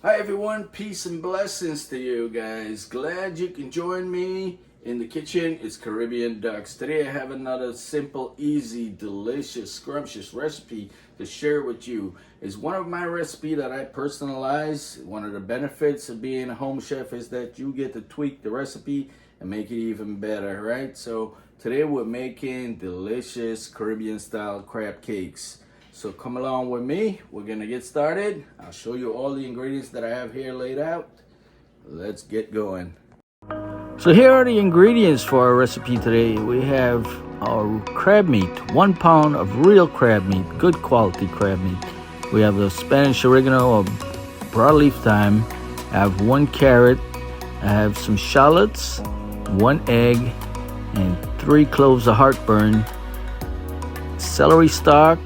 Hi everyone, peace and blessings to you guys. Glad you can join me in the kitchen. It's Caribbean Ducks. Today I have another simple, easy, delicious, scrumptious recipe to share with you. It's one of my recipes that I personalize. One of the benefits of being a home chef is that you get to tweak the recipe and make it even better, right? So today we're making delicious Caribbean style crab cakes. So come along with me. We're gonna get started. I'll show you all the ingredients that I have here laid out. Let's get going. So here are the ingredients for our recipe today. We have our crab meat, 1 pound of real crab meat, good quality crab meat. We have the Spanish oregano or broadleaf thyme. I have 1 carrot. I have some shallots, 1 egg, and 3 cloves of heartburn, celery stalk,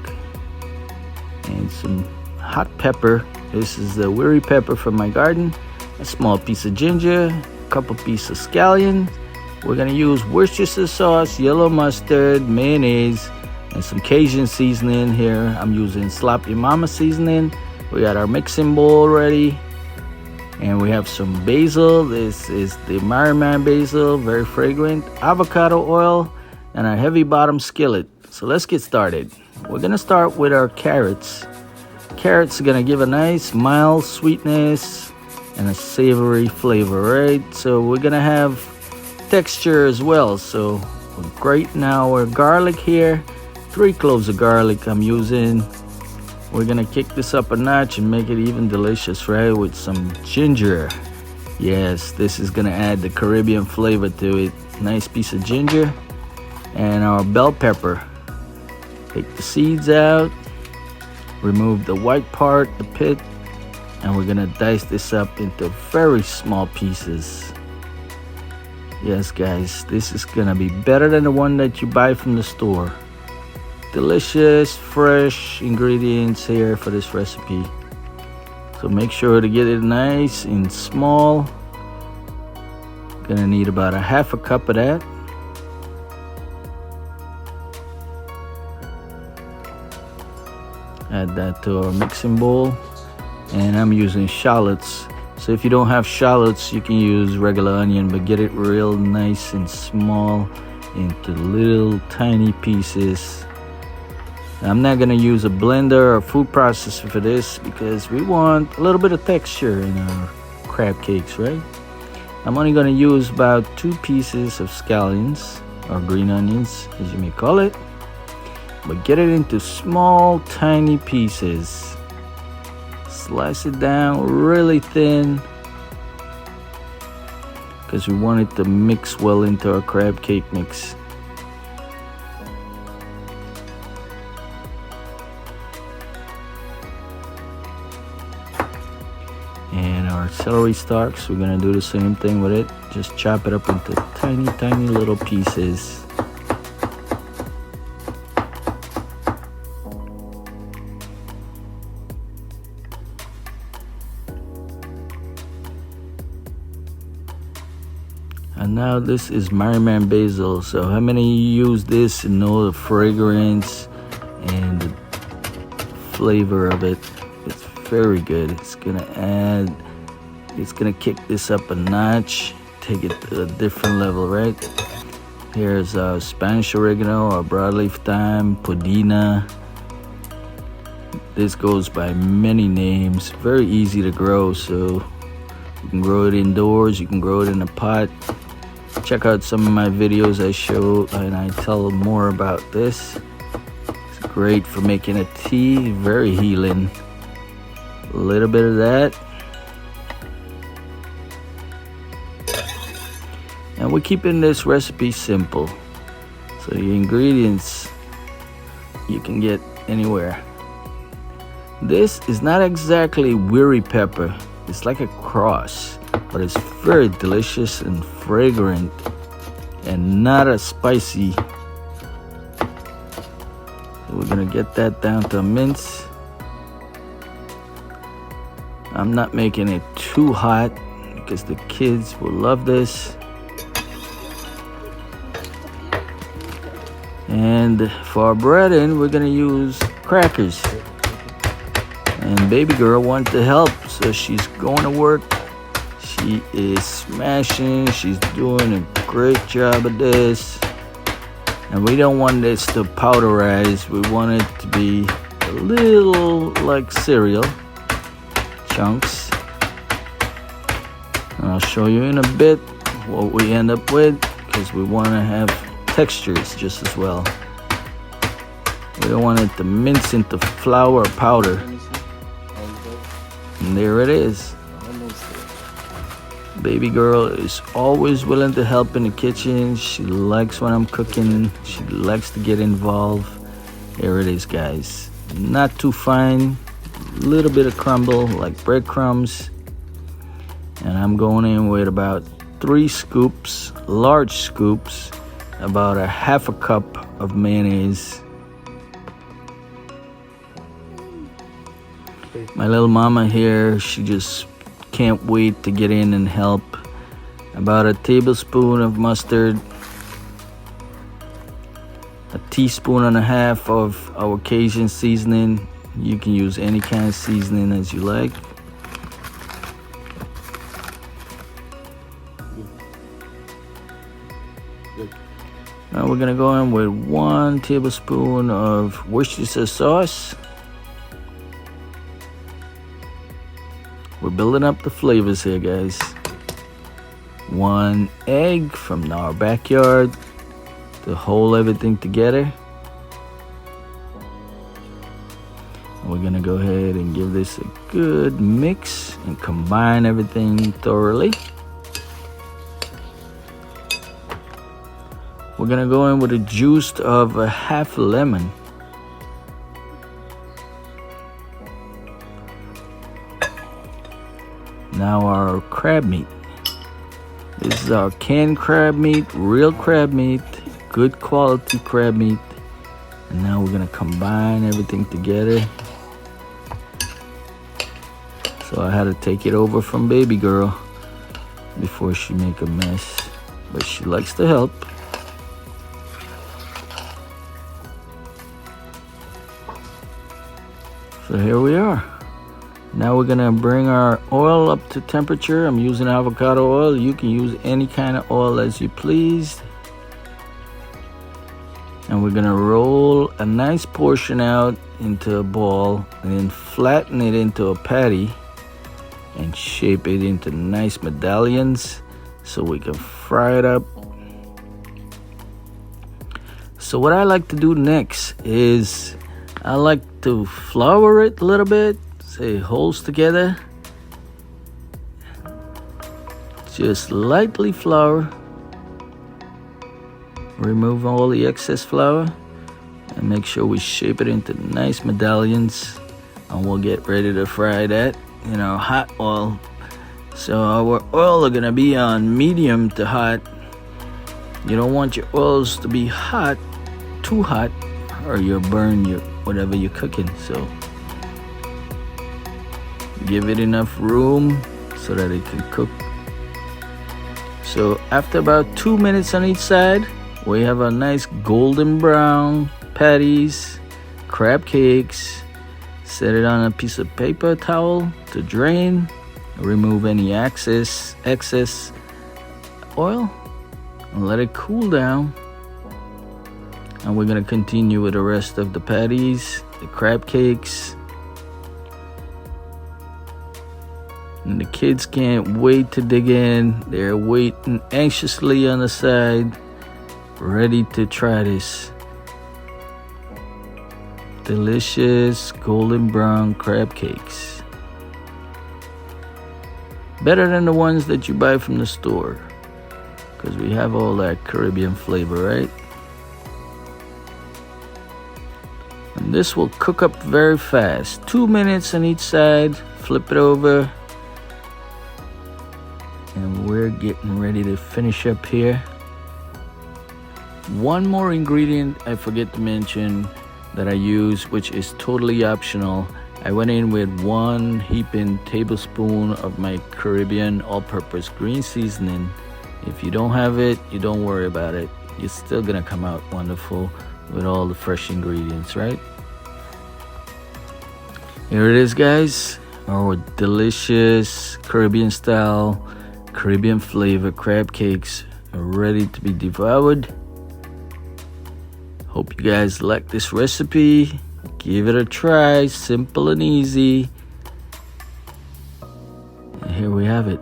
and some hot pepper. This is the Wiri pepper from my garden, a small piece of ginger, a couple pieces of scallion. We're gonna use Worcestershire sauce, yellow mustard, mayonnaise, and some Cajun seasoning here. I'm using Sloppy Mama seasoning. We got our mixing bowl ready, and we have some basil. This is the Mariman basil, very fragrant, avocado oil, and a heavy bottom skillet. So let's get started. We're gonna start with our carrots. Carrots are gonna give a nice mild sweetness and a savory flavor, right? So we're gonna have texture as well. So we're grating our garlic here. 3 cloves of garlic I'm using. We're gonna kick this up a notch and make it even delicious, right? With some ginger. Yes, this is gonna add the Caribbean flavor to it. Nice piece of ginger. And our bell pepper. Take the seeds out, remove the white part, the pit, and we're gonna dice this up into very small pieces. Yes guys, this is gonna be better than the one that you buy from the store. Delicious, fresh ingredients here for this recipe. So make sure to get it nice and small. Gonna need about a half a cup of that. Add that to our mixing bowl, and I'm using shallots. So if you don't have shallots, you can use regular onion, but get it real nice and small into little tiny pieces. I'm not gonna use a blender or food processor for this because we want a little bit of texture in our crab cakes, right? I'm only gonna use about 2 pieces of scallions or green onions, as you may call it. But get it into small, tiny pieces. Slice it down really thin because we want it to mix well into our crab cake mix. And our celery stalks, we're gonna do the same thing with it. Just chop it up into tiny, tiny little pieces. And now this is Mariman basil. So how many use this and know the fragrance and the flavor of it? It's very good. It's gonna kick this up a notch, take it to a different level, right? Here's Spanish oregano or broadleaf thyme, pudina. This goes by many names. Very easy to grow, so you can grow it indoors, you can grow it in a pot. Check out some of my videos I show and I tell more about this. It's great for making a tea, very healing. A little bit of that. And we're keeping this recipe simple. So the ingredients you can get anywhere. This is not exactly Wiri pepper. It's like a cross, but it's very delicious and fragrant and not as spicy. So we're gonna get that down to a mince. I'm not making it too hot because the kids will love this. And for our breading, we're gonna use crackers. And baby girl wanted to help, so she's going to work. She is smashing. She's doing a great job of this. And we don't want this to powderize. We want it to be a little like cereal chunks. And I'll show you in a bit what we end up with, because we want to have textures just as well. We don't want it to mince into flour or powder. And there it is. Baby girl is always willing to help in the kitchen. She likes when I'm cooking. She likes to get involved. There it is, guys. Not too fine. A little bit of crumble, like breadcrumbs. And I'm going in with about 3 scoops, large scoops, about a half a cup of mayonnaise. My little mama here, she just can't wait to get in and help. About a tablespoon of mustard, a teaspoon and a half of our Cajun seasoning. You can use any kind of seasoning as you like. Now we're gonna go in with 1 tablespoon of Worcestershire sauce. We're building up the flavors here, guys. 1 egg from our backyard to hold everything together. We're gonna go ahead and give this a good mix and combine everything thoroughly. We're gonna go in with the juice of a half lemon. Now our crab meat. This is our canned crab meat, real crab meat, good quality crab meat. And now we're gonna combine everything together. So I had to take it over from baby girl before she make a mess, but she likes to help. So here we are. Now we're gonna bring our oil up to temperature. I'm using avocado oil. You can use any kind of oil as you please. And we're gonna roll a nice portion out into a ball and then flatten it into a patty and shape it into nice medallions so we can fry it up. So what I like to do next is I like to flour it a little bit. Say holes together, just lightly flour, remove all the excess flour and make sure we shape it into nice medallions, and we'll get ready to fry that in our hot oil. So our oil are gonna be on medium to hot. You don't want your oils to be hot, too hot, or you'll burn your whatever you're cooking. So give it enough room so that it can cook. So after about 2 minutes on each side, we have a nice golden brown patties, crab cakes. Set it on a piece of paper towel to drain, remove any excess oil, and let it cool down. And we're gonna continue with the rest of the patties, the crab cakes. And the kids can't wait to dig in. They're waiting anxiously on the side, ready to try this delicious golden brown crab cakes. Better than the ones that you buy from the store, because we have all that Caribbean flavor, right? And this will cook up very fast. 2 minutes on each side. Flip it over. And we're getting ready to finish up here. One more ingredient I forget to mention that I use, which is totally optional. I went in with 1 heaping tablespoon of my Caribbean all-purpose green seasoning. If you don't have it, you don't worry about it. You're still gonna come out wonderful with all the fresh ingredients, right? Here it is, guys. Our delicious Caribbean style, Caribbean flavor crab cakes are ready to be devoured. Hope you guys like this recipe. Give it a try, simple and easy. And here we have it.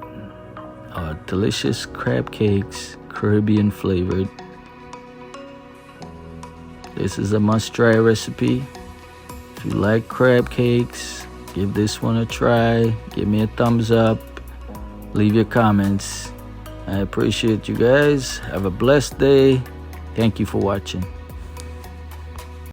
Our delicious crab cakes, Caribbean flavored. This is a must-try recipe. If you like crab cakes, give this one a try. Give me a thumbs up. Leave your comments. I appreciate you guys. Have a blessed day. Thank you for watching.